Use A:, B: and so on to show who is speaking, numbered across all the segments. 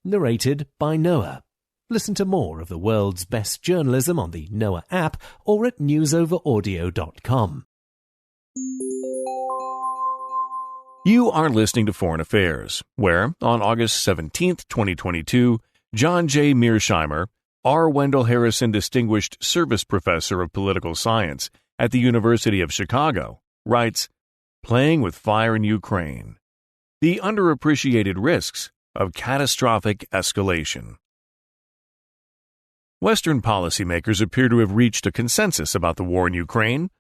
A: narrated by Noah. Listen to more of the world's best journalism on the Noah app or at newsoveraudio.com.
B: You are listening to Foreign Affairs, where, on August 17, 2022, John J. Mearsheimer, R. Wendell Harrison Distinguished Service Professor of Political Science at the University of Chicago, writes, "Playing with Fire in Ukraine: The Underappreciated Risks of Catastrophic Escalation." Western policymakers appear to have reached a consensus about the war in Ukraine.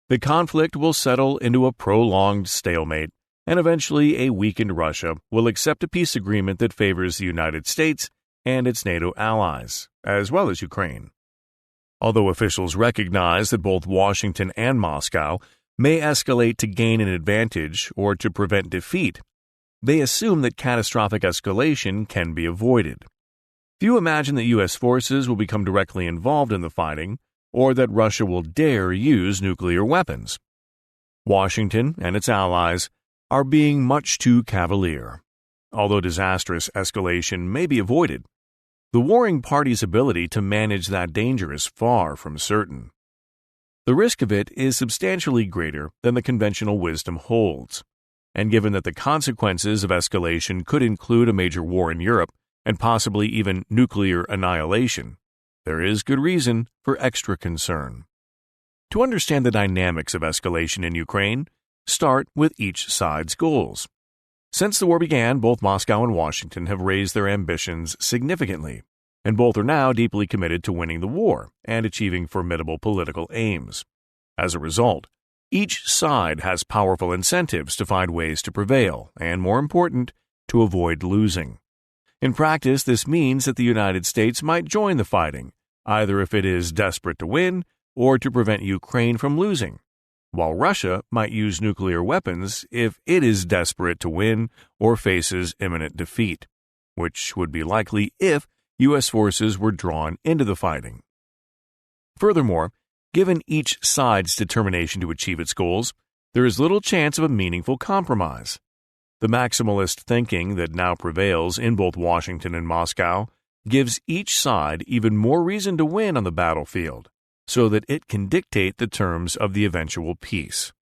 B: The conflict will settle into a prolonged stalemate, and eventually a weakened Russia will accept a peace agreement that favors the United States and its NATO allies, as well as Ukraine. Although officials recognize that both Washington and Moscow may escalate to gain an advantage or to prevent defeat, they assume that catastrophic escalation can be avoided. Few imagine that U.S. forces will become directly involved in the fighting, or that Russia will dare use nuclear weapons. Washington and its allies are being much too cavalier. Although disastrous escalation may be avoided, the warring parties' ability to manage that danger is far from certain. The risk of it is substantially greater than the conventional wisdom holds, and given that the consequences of escalation could include a major war in Europe and possibly even nuclear annihilation, there is good reason for extra concern. To understand the dynamics of escalation in Ukraine, start with each side's goals. Since the war began, both Moscow and Washington have raised their ambitions significantly, and both are now deeply committed to winning the war and achieving formidable political aims. As a result, each side has powerful incentives to find ways to prevail, and more important, to avoid losing. In practice, this means that the United States might join the fighting, either if it is desperate to win or to prevent Ukraine from losing, while Russia might use nuclear weapons if it is desperate to win or faces imminent defeat, which would be likely if U.S. forces were drawn into the fighting. Furthermore, given each side's determination to achieve its goals, there is little chance of a meaningful compromise. The maximalist thinking that now prevails in both Washington and Moscow gives each side even more reason to win on the battlefield, so that it can dictate the terms of the eventual peace.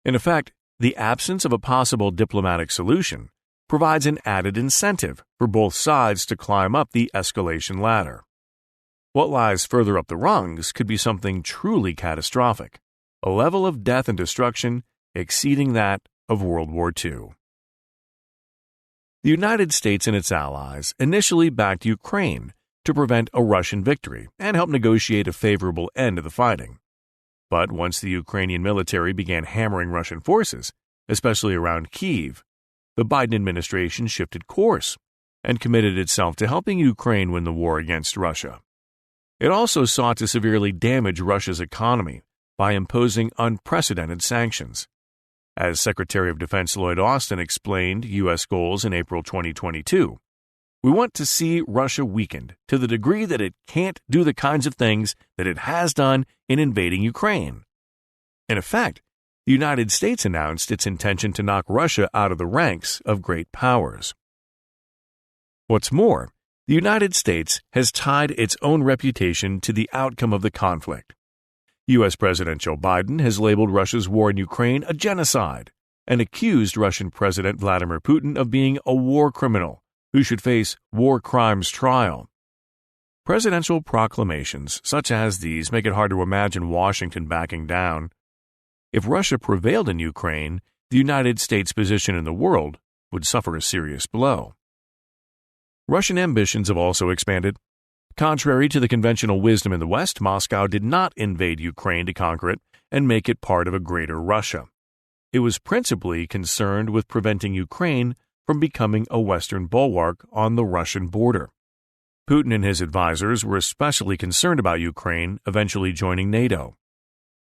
B: In effect, the absence of a possible diplomatic solution provides an added incentive for both sides to climb up the escalation ladder. What lies further up the rungs could be something truly catastrophic, a level of death and destruction exceeding that of World War II. The United States and its allies initially backed Ukraine to prevent a Russian victory and help negotiate a favorable end to the fighting. But once the Ukrainian military began hammering Russian forces, especially around Kyiv, the Biden administration shifted course and committed itself to helping Ukraine win the war against Russia. It also sought to severely damage Russia's economy by imposing unprecedented sanctions. As Secretary of Defense Lloyd Austin explained U.S. goals in April 2022, "We want to see Russia weakened to the degree that it can't do the kinds of things that it has done in invading Ukraine." In effect, the United States announced its intention to knock Russia out of the ranks of great powers. What's more, the United States has tied its own reputation to the outcome of the conflict. U.S. President Joe Biden has labeled Russia's war in Ukraine a genocide and accused Russian President Vladimir Putin of being a war criminal who should face war crimes trial. Presidential proclamations such as these make it hard to imagine Washington backing down. If Russia prevailed in Ukraine, the United States' position in the world would suffer a serious blow. Russian ambitions have also expanded. Contrary to the conventional wisdom in the West, Moscow did not invade Ukraine to conquer it and make it part of a greater Russia. It was principally concerned with preventing Ukraine from becoming a Western bulwark on the Russian border. Putin and his advisors were especially concerned about Ukraine eventually joining NATO.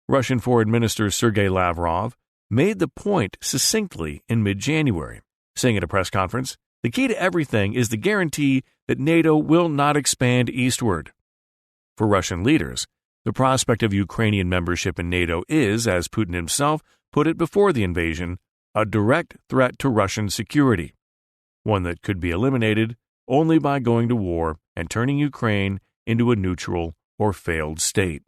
B: Russian Foreign Minister Sergei Lavrov made the point succinctly in mid-January, saying at a press conference, "The key to everything is the guarantee that NATO will not expand eastward." For Russian leaders, the prospect of Ukrainian membership in NATO is, as Putin himself put it before the invasion, a direct threat to Russian security, one that could be eliminated only by going to war and turning Ukraine into a neutral or failed state.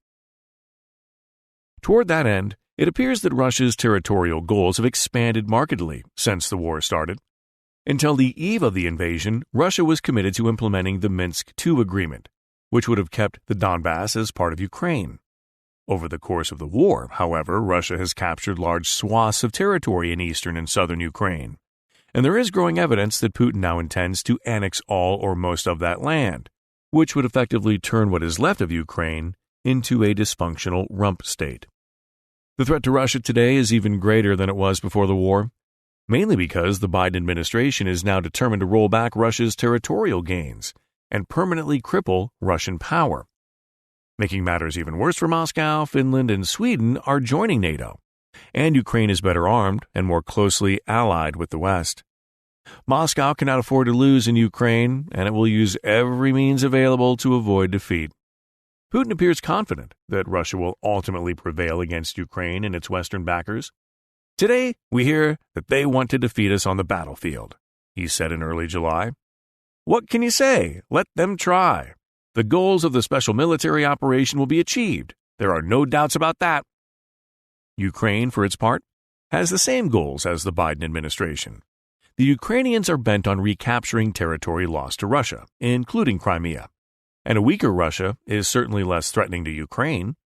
B: Toward that end, it appears that Russia's territorial goals have expanded markedly since the war started. Until the eve of the invasion, Russia was committed to implementing the Minsk II agreement, which would have kept the Donbass as part of Ukraine. Over the course of the war, however, Russia has captured large swaths of territory in eastern and southern Ukraine, and there is growing evidence that Putin now intends to annex all or most of that land, which would effectively turn what is left of Ukraine into a dysfunctional rump state. The threat to Russia today is even greater than it was before the war, mainly because the Biden administration is now determined to roll back Russia's territorial gains and permanently cripple Russian power. Making matters even worse for Moscow, Finland and Sweden are joining NATO, and Ukraine is better armed and more closely allied with the West. Moscow cannot afford to lose in Ukraine, and it will use every means available to avoid defeat. Putin appears confident that Russia will ultimately prevail against Ukraine and its Western backers. Today, we hear that they want to defeat us on the battlefield, he said in early July. What can you say? Let them try. The goals of the special military operation will be achieved. There are no doubts about that. Ukraine, for its part, has the same goals as the Biden administration. The Ukrainians are bent on recapturing territory lost to Russia, including Crimea. And a weaker Russia is certainly less threatening to Ukraine.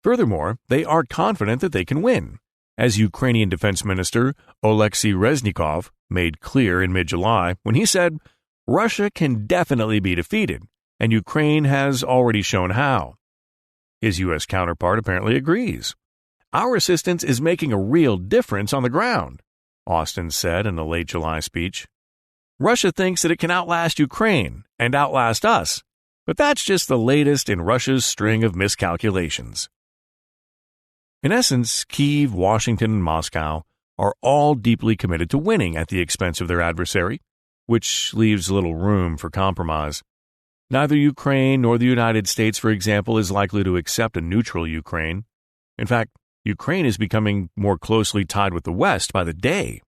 B: Furthermore, they are confident that they can win, as Ukrainian Defense Minister Oleksiy Reznikov made clear in mid-July when he said, Russia can definitely be defeated, and Ukraine has already shown how. His U.S. counterpart apparently agrees. Our assistance is making a real difference on the ground, Austin said in a late July speech. Russia thinks that it can outlast Ukraine and outlast us, but that's just the latest in Russia's string of miscalculations. In essence, Kyiv, Washington, and Moscow are all deeply committed to winning at the expense of their adversary, which leaves little room for compromise. Neither Ukraine nor the United States, for example, is likely to accept a neutral Ukraine. In fact, Ukraine is becoming more closely tied with the West by the day.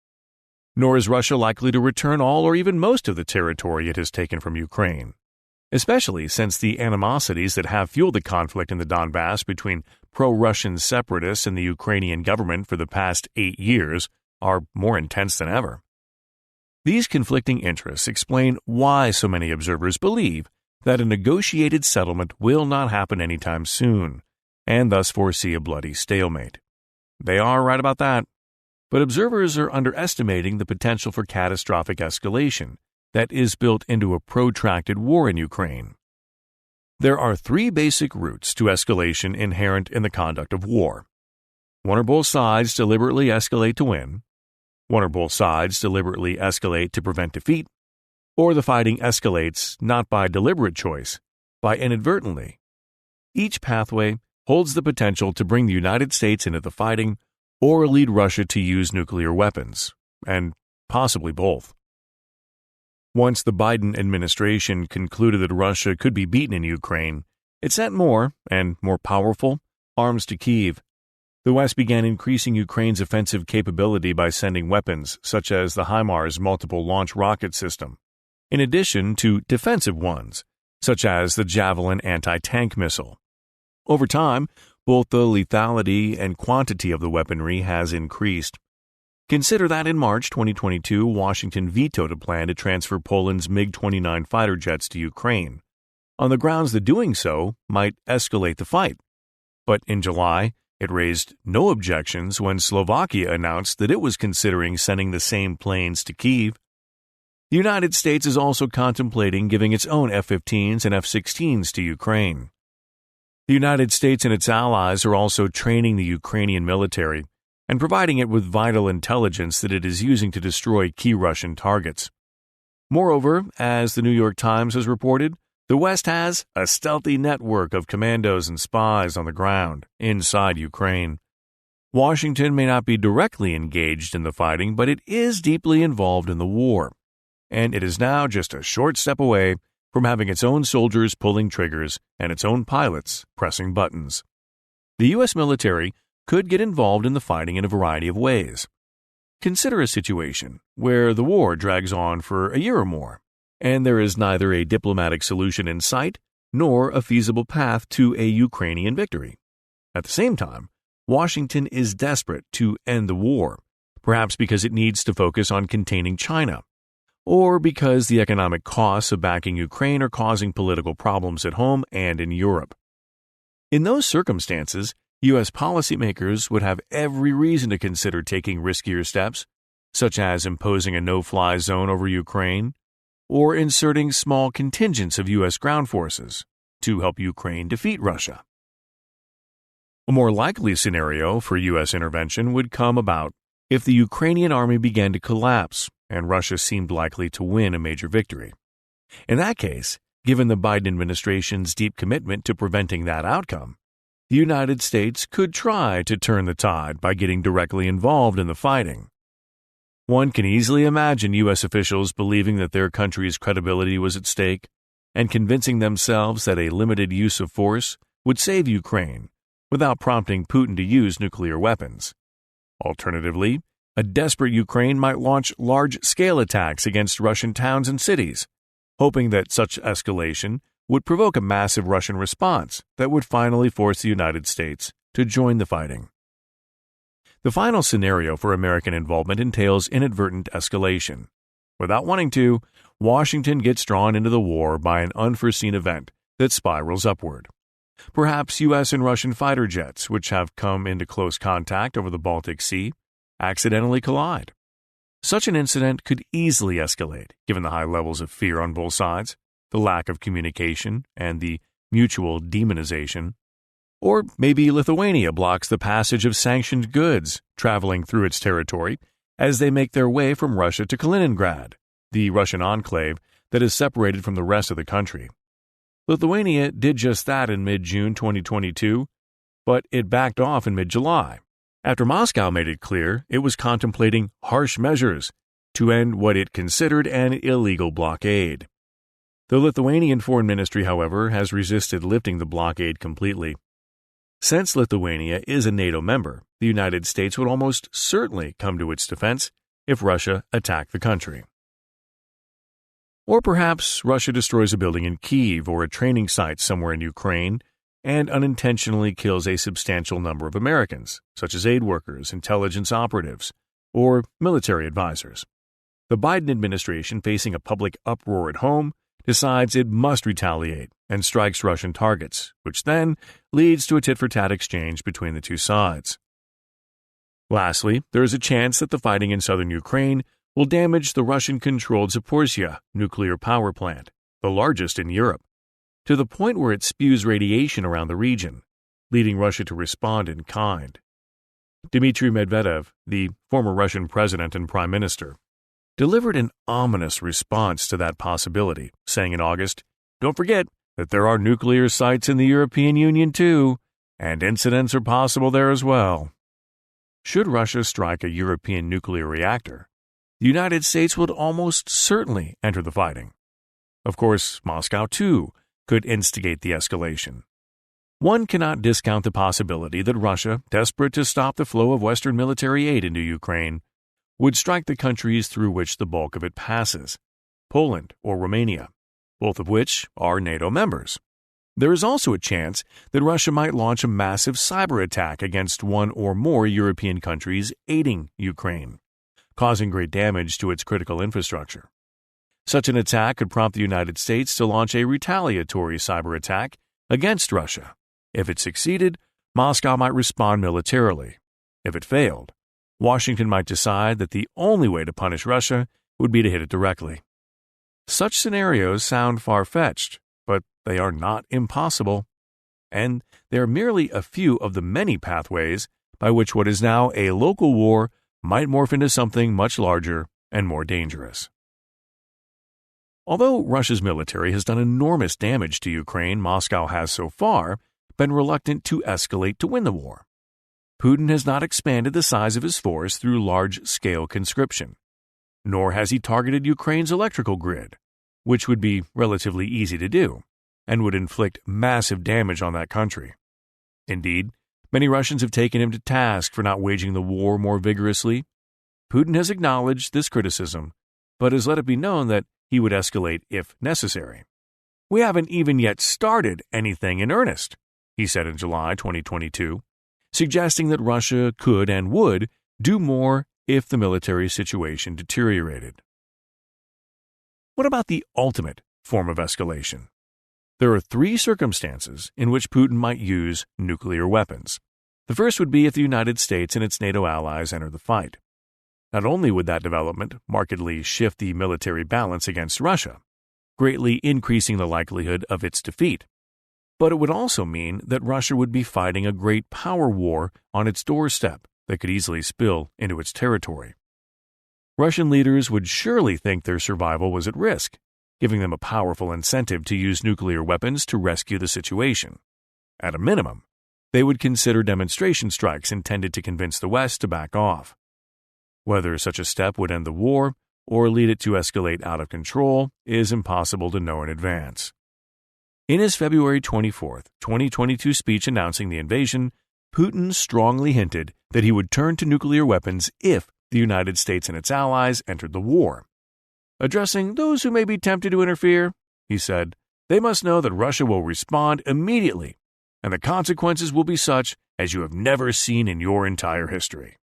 B: Nor is Russia likely to return all or even most of the territory it has taken from Ukraine, especially since the animosities that have fueled the conflict in the Donbass between pro-Russian separatists and the Ukrainian government for the past 8 years are more intense than ever. These conflicting interests explain why so many observers believe that a negotiated settlement will not happen anytime soon, and thus foresee a bloody stalemate. They are right about that, but observers are underestimating the potential for catastrophic escalation that is built into a protracted war in Ukraine. There are 3 basic routes to escalation inherent in the conduct of war. One or both sides deliberately escalate to win, one or both sides deliberately escalate to prevent defeat, or the fighting escalates not by deliberate choice, by inadvertently. Each pathway holds the potential to bring the United States into the fighting or lead Russia to use nuclear weapons, and possibly both. Once the Biden administration concluded that Russia could be beaten in Ukraine, it sent more, and more powerful, arms to Kyiv. The West began increasing Ukraine's offensive capability by sending weapons such as the HIMARS multiple launch rocket system, in addition to defensive ones, such as the Javelin anti-tank missile. Over time, both the lethality and quantity of the weaponry has increased. Consider that in March 2022, Washington vetoed a plan to transfer Poland's MiG-29 fighter jets to Ukraine, on the grounds that doing so might escalate the fight. But in July, it raised no objections when Slovakia announced that it was considering sending the same planes to Kyiv. The United States is also contemplating giving its own F-15s and F-16s to Ukraine. The United States and its allies are also training the Ukrainian military and providing it with vital intelligence that it is using to destroy key Russian targets. Moreover, as the New York Times has reported, the West has a stealthy network of commandos and spies on the ground inside Ukraine. Washington may not be directly engaged in the fighting, but it is deeply involved in the war, and it is now just a short step away from having its own soldiers pulling triggers and its own pilots pressing buttons. The U.S. military could get involved in the fighting in a variety of ways. Consider a situation where the war drags on for a year or more. and there is neither a diplomatic solution in sight nor a feasible path to a Ukrainian victory. At the same time, Washington is desperate to end the war, perhaps because it needs to focus on containing China, or because the economic costs of backing Ukraine are causing political problems at home and in Europe. In those circumstances, U.S. policymakers would have every reason to consider taking riskier steps, such as imposing a no-fly zone over Ukraine, or inserting small contingents of U.S. ground forces to help Ukraine defeat Russia. A more likely scenario for U.S. intervention would come about if the Ukrainian army began to collapse and Russia seemed likely to win a major victory. In that case, given the Biden administration's deep commitment to preventing that outcome, the United States could try to turn the tide by getting directly involved in the fighting. One can easily imagine U.S. officials believing that their country's credibility was at stake and convincing themselves that a limited use of force would save Ukraine without prompting Putin to use nuclear weapons. Alternatively, a desperate Ukraine might launch large-scale attacks against Russian towns and cities, hoping that such escalation would provoke a massive Russian response that would finally force the United States to join the fighting. The final scenario for American involvement entails inadvertent escalation. Without wanting to, Washington gets drawn into the war by an unforeseen event that spirals upward. Perhaps U.S. and Russian fighter jets, which have come into close contact over the Baltic Sea, accidentally collide. Such an incident could easily escalate, given the high levels of fear on both sides, the lack of communication, and the mutual demonization. Or maybe Lithuania blocks the passage of sanctioned goods traveling through its territory as they make their way from Russia to Kaliningrad, the Russian enclave that is separated from the rest of the country. Lithuania did just that in mid-June 2022, but it backed off in mid-July, after Moscow made it clear it was contemplating harsh measures to end what it considered an illegal blockade. The Lithuanian Foreign Ministry, however, has resisted lifting the blockade completely. Since Lithuania is a NATO member, the United States would almost certainly come to its defense if Russia attacked the country. Or perhaps Russia destroys a building in Kyiv or a training site somewhere in Ukraine and unintentionally kills a substantial number of Americans, such as aid workers, intelligence operatives, or military advisors. The Biden administration, facing a public uproar at home, decides it must retaliate and strikes Russian targets, which then leads to a tit-for-tat exchange between the two sides. Lastly, there is a chance that the fighting in southern Ukraine will damage the Russian-controlled Zaporizhzhia nuclear power plant, the largest in Europe, to the point where it spews radiation around the region, leading Russia to respond in kind. Dmitry Medvedev, the former Russian president and prime minister, delivered an ominous response to that possibility, saying in August, "Don't forget that there are nuclear sites in the European Union too, and incidents are possible there as well." Should Russia strike a European nuclear reactor, the United States would almost certainly enter the fighting. Of course, Moscow too could instigate the escalation. One cannot discount the possibility that Russia, desperate to stop the flow of Western military aid into Ukraine, would strike the countries through which the bulk of it passes, Poland or Romania, both of which are NATO members. There is also a chance that Russia might launch a massive cyber attack against one or more European countries aiding Ukraine, causing great damage to its critical infrastructure. Such an attack could prompt the United States to launch a retaliatory cyber attack against Russia. If it succeeded, Moscow might respond militarily. If it failed, Washington might decide that the only way to punish Russia would be to hit it directly. Such scenarios sound far-fetched, but they are not impossible. And they are merely a few of the many pathways by which what is now a local war might morph into something much larger and more dangerous. Although Russia's military has done enormous damage to Ukraine, Moscow has so far been reluctant to escalate to win the war. Putin has not expanded the size of his force through large-scale conscription, nor has he targeted Ukraine's electrical grid, which would be relatively easy to do, and would inflict massive damage on that country. Indeed, many Russians have taken him to task for not waging the war more vigorously. Putin has acknowledged this criticism, but has let it be known that he would escalate if necessary. "We haven't even yet started anything in earnest," he said in July 2022, suggesting that Russia could and would do more if the military situation deteriorated. What about the ultimate form of escalation? There are three circumstances in which Putin might use nuclear weapons. The first would be if the United States and its NATO allies enter the fight. Not only would that development markedly shift the military balance against Russia, greatly increasing the likelihood of its defeat, but it would also mean that Russia would be fighting a great power war on its doorstep that could easily spill into its territory. Russian leaders would surely think their survival was at risk, giving them a powerful incentive to use nuclear weapons to rescue the situation. At a minimum, they would consider demonstration strikes intended to convince the West to back off. Whether such a step would end the war or lead it to escalate out of control is impossible to know in advance. In his February 24, 2022 speech announcing the invasion, Putin strongly hinted that he would turn to nuclear weapons if the United States and its allies entered the war. Addressing those who may be tempted to interfere, he said, "They must know that Russia will respond immediately, and the consequences will be such as you have never seen in your entire history."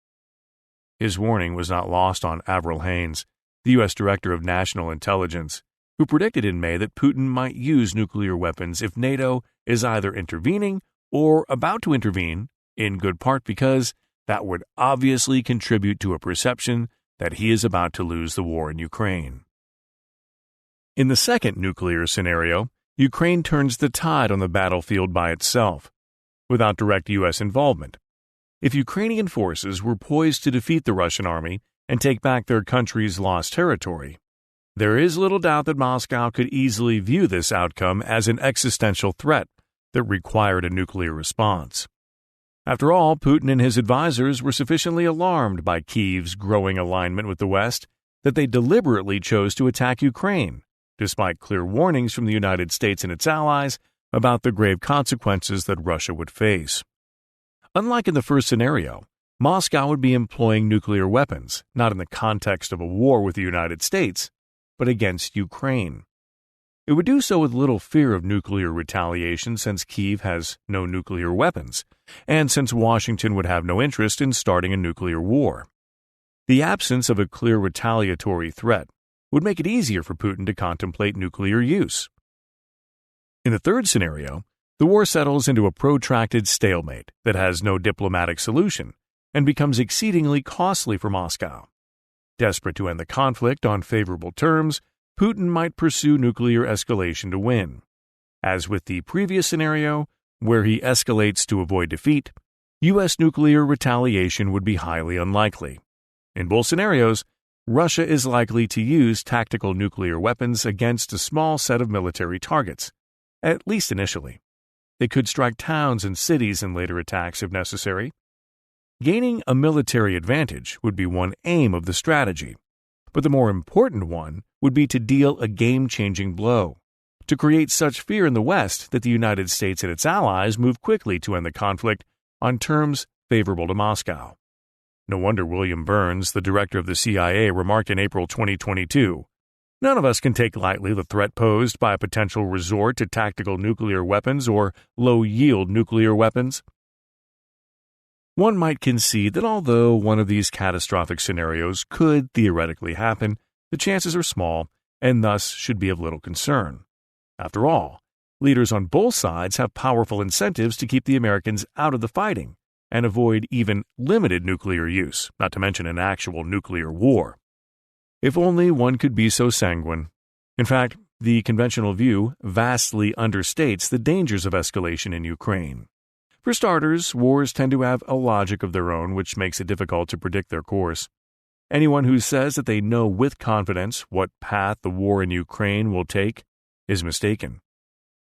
B: His warning was not lost on Avril Haines, the U.S. Director of National Intelligence, who predicted in May that Putin might use nuclear weapons if NATO is either intervening or about to intervene, in good part because that would obviously contribute to a perception that he is about to lose the war in Ukraine. In the second nuclear scenario, Ukraine turns the tide on the battlefield by itself, without direct U.S. involvement. If Ukrainian forces were poised to defeat the Russian army and take back their country's lost territory, there is little doubt that Moscow could easily view this outcome as an existential threat that required a nuclear response. After all, Putin and his advisors were sufficiently alarmed by Kyiv's growing alignment with the West that they deliberately chose to attack Ukraine, despite clear warnings from the United States and its allies about the grave consequences that Russia would face. Unlike in the first scenario, Moscow would be employing nuclear weapons, not in the context of a war with the United States, but against Ukraine. It would do so with little fear of nuclear retaliation since Kyiv has no nuclear weapons, and since Washington would have no interest in starting a nuclear war. The absence of a clear retaliatory threat would make it easier for Putin to contemplate nuclear use. In the third scenario, the war settles into a protracted stalemate that has no diplomatic solution and becomes exceedingly costly for Moscow. Desperate to end the conflict on favorable terms, Putin might pursue nuclear escalation to win. As with the previous scenario, where he escalates to avoid defeat, U.S. nuclear retaliation would be highly unlikely. In both scenarios, Russia is likely to use tactical nuclear weapons against a small set of military targets, at least initially. They could strike towns and cities in later attacks if necessary. Gaining a military advantage would be one aim of the strategy, but the more important one would be to deal a game-changing blow, to create such fear in the West that the United States and its allies move quickly to end the conflict on terms favorable to Moscow. No wonder William Burns, the director of the CIA, remarked in April 2022, "None of us can take lightly the threat posed by a potential resort to tactical nuclear weapons or low-yield nuclear weapons." One might concede that although one of these catastrophic scenarios could theoretically happen, the chances are small and thus should be of little concern. After all, leaders on both sides have powerful incentives to keep the Americans out of the fighting and avoid even limited nuclear use, not to mention an actual nuclear war. If only one could be so sanguine. In fact, the conventional view vastly understates the dangers of escalation in Ukraine. For starters, wars tend to have a logic of their own which makes it difficult to predict their course. Anyone who says that they know with confidence what path the war in Ukraine will take is mistaken.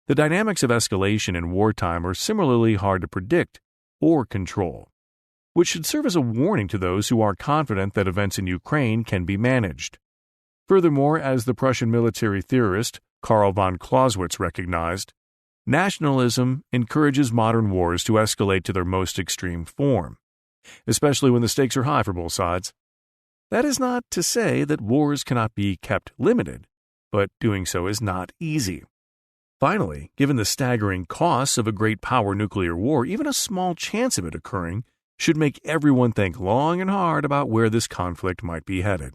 B: The dynamics of escalation in wartime are similarly hard to predict or control, which should serve as a warning to those who are confident that events in Ukraine can be managed. Furthermore, as the Prussian military theorist Karl von Clausewitz recognized, nationalism encourages modern wars to escalate to their most extreme form, especially when the stakes are high for both sides. That is not to say that wars cannot be kept limited, but doing so is not easy. Finally, given the staggering costs of a great power nuclear war, even a small chance of it occurring should make everyone think long and hard about where this conflict might be headed.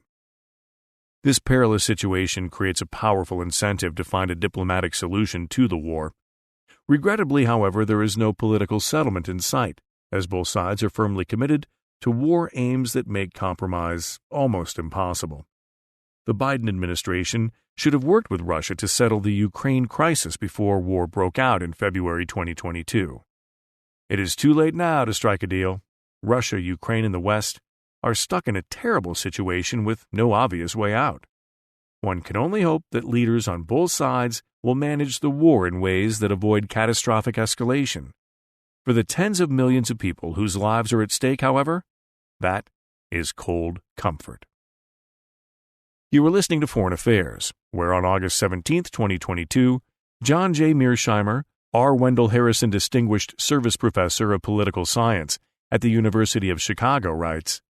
B: This perilous situation creates a powerful incentive to find a diplomatic solution to the war. Regrettably, however, there is no political settlement in sight, as both sides are firmly committed to war aims that make compromise almost impossible. The Biden administration should have worked with Russia to settle the Ukraine crisis before war broke out in February 2022. It is too late now to strike a deal. Russia, Ukraine, and the West are stuck in a terrible situation with no obvious way out. One can only hope that leaders on both sides will manage the war in ways that avoid catastrophic escalation. For the tens of millions of people whose lives are at stake, however, that is cold comfort. You were listening to Foreign Affairs, where on August 17, 2022, John J. Mearsheimer, R. Wendell Harrison Distinguished Service Professor of Political Science at the University of Chicago, writes,